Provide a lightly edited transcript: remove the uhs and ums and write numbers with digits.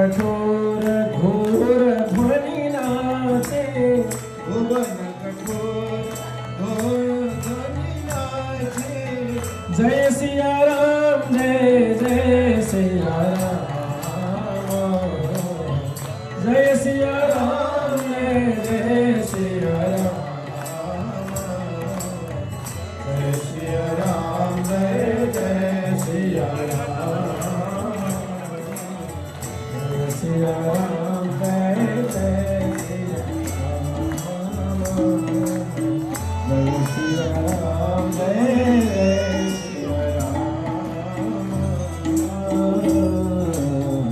कठोर घोर ध्वनि नाचे, भुवन कठोर घोर ध्वनि नाचे। जय सिया राम जय जय सिया राम, जय सिया राम जय जय सिया राम, जय सिया राम जय जय सिया राम।